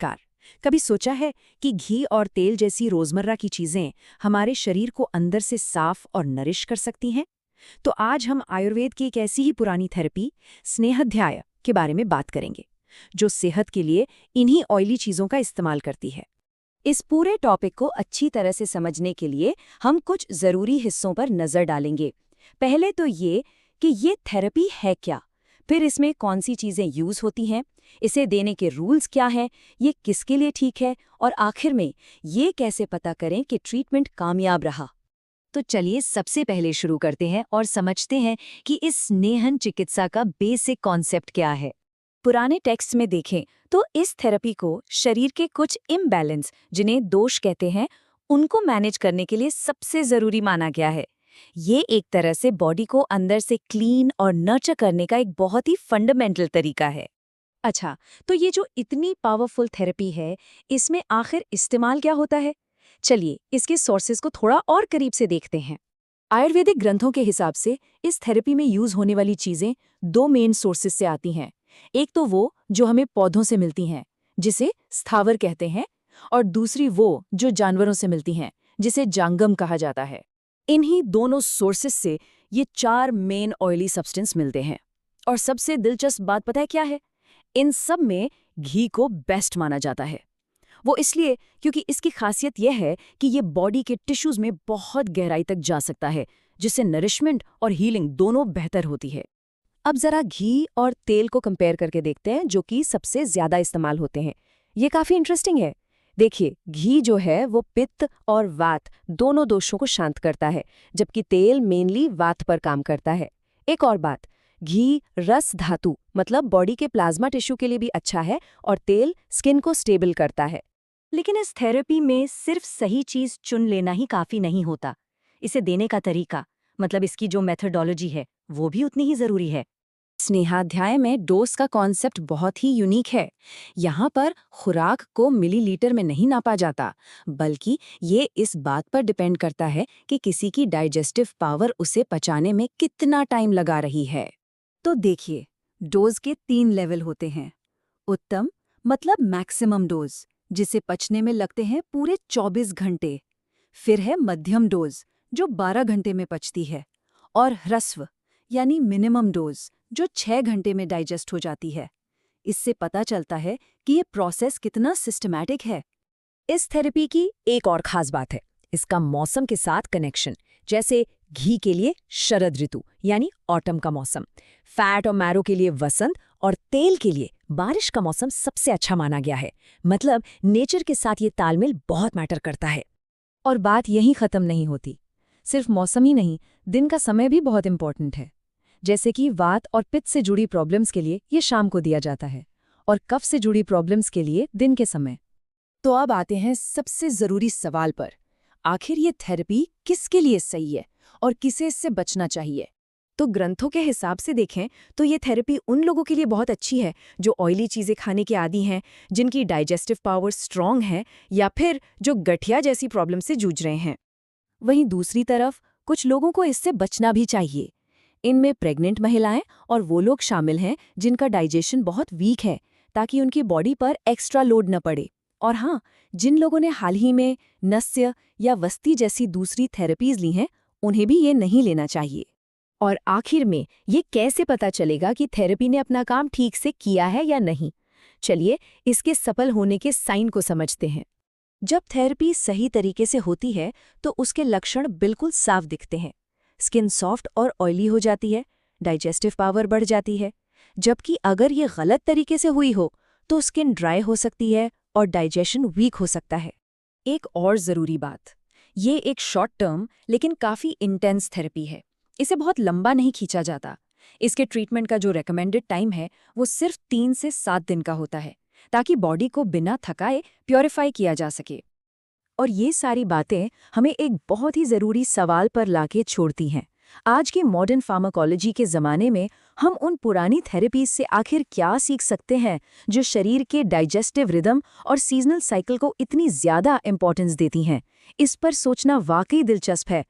नमस्कार। कभी सोचा है कि घी और तेल जैसी रोजमर्रा की चीजें हमारे शरीर को अंदर से साफ और नरिश कर सकती हैं? तो आज हम आयुर्वेद की एक ऐसी ही पुरानी थेरेपी स्नेहाध्याय के बारे में बात करेंगे, जो सेहत के लिए इन्हीं ऑयली चीजों का इस्तेमाल करती है। इस पूरे टॉपिक को अच्छी तरह से समझने के लिए हम कुछ जरूरी हिस्सों पर नजर डालेंगे। पहले तो ये कि ये थेरेपी है क्या, फिर इसमें कौन सी चीजें यूज होती हैं, इसे देने के रूल्स क्या हैं, ये किसके लिए ठीक है, और आखिर में ये कैसे पता करें कि ट्रीटमेंट कामयाब रहा। तो चलिए सबसे पहले शुरू करते हैं और समझते हैं कि इस स्नेहन चिकित्सा का बेसिक कॉन्सेप्ट क्या है। पुराने टेक्स्ट में देखें तो इस थेरेपी को शरीर के कुछ इम्बैलेंस, जिन्हें दोष कहते हैं, उनको मैनेज करने के लिए सबसे जरूरी माना गया है। ये एक तरह से बॉडी को अंदर से क्लीन और नर्चर करने का एक बहुत ही फंडामेंटल तरीका है। अच्छा, तो ये जो इतनी पावरफुल थेरेपी है, इसमें आखिर इस्तेमाल क्या होता है? चलिए इसके सोर्सेज को थोड़ा और करीब से देखते हैं। आयुर्वेदिक ग्रंथों के हिसाब से इस थेरेपी में यूज होने वाली चीजें दो मेन सोर्सेज से आती हैं। एक तो वो जो हमें पौधों से मिलती हैं, जिसे स्थावर कहते हैं, और दूसरी वो जो जानवरों से मिलती हैं, जिसे जांगम कहा जाता है। इन्हीं दोनों सोर्सेज से ये 4 मेन ऑयली सब्सटेंस मिलते हैं। और सबसे दिलचस्प बात पता है क्या है? इन सब में घी को बेस्ट माना जाता है। वो इसलिए क्योंकि इसकी खासियत यह है कि ये बॉडी के टिश्यूज में बहुत गहराई तक जा सकता है, जिससे नरिशमेंट और हीलिंग दोनों बेहतर होती है। अब जरा घी और तेल को कंपेयर करके देखते हैं, जो कि सबसे ज्यादा इस्तेमाल होते हैं। ये काफी इंटरेस्टिंग है। देखिए, घी जो है वो पित्त और वात दोनों दोषों को शांत करता है, जबकि तेल मेनली वात पर काम करता है। एक और बात, घी रस धातु मतलब बॉडी के प्लाज्मा टिश्यू के लिए भी अच्छा है, और तेल स्किन को स्टेबल करता है। लेकिन इस थेरेपी में सिर्फ सही चीज चुन लेना ही काफी नहीं होता। इसे देने का तरीका, मतलब इसकी जो मेथडोलॉजी है, वो भी उतनी ही जरूरी है। स्नेहाध्याय में डोज का कॉन्सेप्ट बहुत ही यूनिक है। यहाँ पर खुराक को मिलीलीटर में नहीं नापा जाता, बल्कि ये इस बात पर डिपेंड करता है कि किसी की डाइजेस्टिव पावर उसे पचाने में कितना टाइम लगा रही है। तो देखिए, डोज के 3 लेवल होते हैं। उत्तम मतलब मैक्सिमम डोज, जिसे पचने में लगते हैं पूरे 24 घंटे। फिर है मध्यम डोज, जो 12 घंटे में पचती है। और ह्रस्व यानी मिनिमम डोज, जो 6 घंटे में डाइजेस्ट हो जाती है। इससे पता चलता है कि ये प्रोसेस कितना सिस्टमैटिक है। इस थेरेपी की एक और खास बात है इसका मौसम के साथ कनेक्शन। जैसे घी के लिए शरद ऋतु यानी ऑटम का मौसम, फैट और मैरो के लिए वसंत, और तेल के लिए बारिश का मौसम सबसे अच्छा माना गया है। मतलब नेचर के साथ ये तालमेल बहुत मैटर करता है। और बात यहीं खत्म नहीं होती। सिर्फ मौसम ही नहीं, दिन का समय भी बहुत इंपॉर्टेंट है। जैसे कि वात और पित्त से जुड़ी प्रॉब्लम्स के लिए ये शाम को दिया जाता है, और कफ से जुड़ी प्रॉब्लम्स के लिए दिन के समय। तो अब आते हैं सबसे जरूरी सवाल पर, आखिर ये थेरेपी किसके लिए सही है और किसे इससे बचना चाहिए? तो ग्रंथों के हिसाब से देखें तो ये थेरेपी उन लोगों के लिए बहुत अच्छी है जो ऑयली चीज़ें खाने के आदी हैं, जिनकी डाइजेस्टिव पावर स्ट्रांग है, या फिर जो गठिया जैसी प्रॉब्लम से जूझ रहे हैं। वहीं दूसरी तरफ कुछ लोगों को इससे बचना भी चाहिए। इनमें प्रेग्नेंट महिलाएं और वो लोग शामिल हैं जिनका डाइजेशन बहुत वीक है, ताकि उनकी बॉडी पर एक्स्ट्रा लोड न पड़े। और हाँ, जिन लोगों ने हाल ही में नस्य या वस्ती जैसी दूसरी थेरेपीज ली हैं, उन्हें भी ये नहीं लेना चाहिए। और आखिर में ये कैसे पता चलेगा कि थेरेपी ने अपना काम ठीक से किया है या नहीं? चलिए इसके सफल होने के साइन को समझते हैं। जब थेरेपी सही तरीके से होती है तो उसके लक्षण बिल्कुल साफ दिखते हैं। स्किन सॉफ्ट और ऑयली हो जाती है, डाइजेस्टिव पावर बढ़ जाती है। जबकि अगर ये गलत तरीके से हुई हो तो स्किन ड्राई हो सकती है और डाइजेशन वीक हो सकता है। एक और ज़रूरी बात, ये एक शॉर्ट टर्म लेकिन काफ़ी इंटेंस थेरेपी है। इसे बहुत लंबा नहीं खींचा जाता। इसके ट्रीटमेंट का जो रेकमेंडेड टाइम है वो सिर्फ 3 से 7 दिन का होता है, ताकि बॉडी को बिना थकाए प्योरीफाई किया जा सके। और ये सारी बातें हमें एक बहुत ही ज़रूरी सवाल पर लाके छोड़ती हैं। आज के मॉडर्न फार्माकोलॉजी के ज़माने में हम उन पुरानी थेरेपीज से आखिर क्या सीख सकते हैं जो शरीर के डाइजेस्टिव रिदम और सीजनल साइकिल को इतनी ज़्यादा इंपॉर्टेंस देती हैं? इस पर सोचना वाकई दिलचस्प है,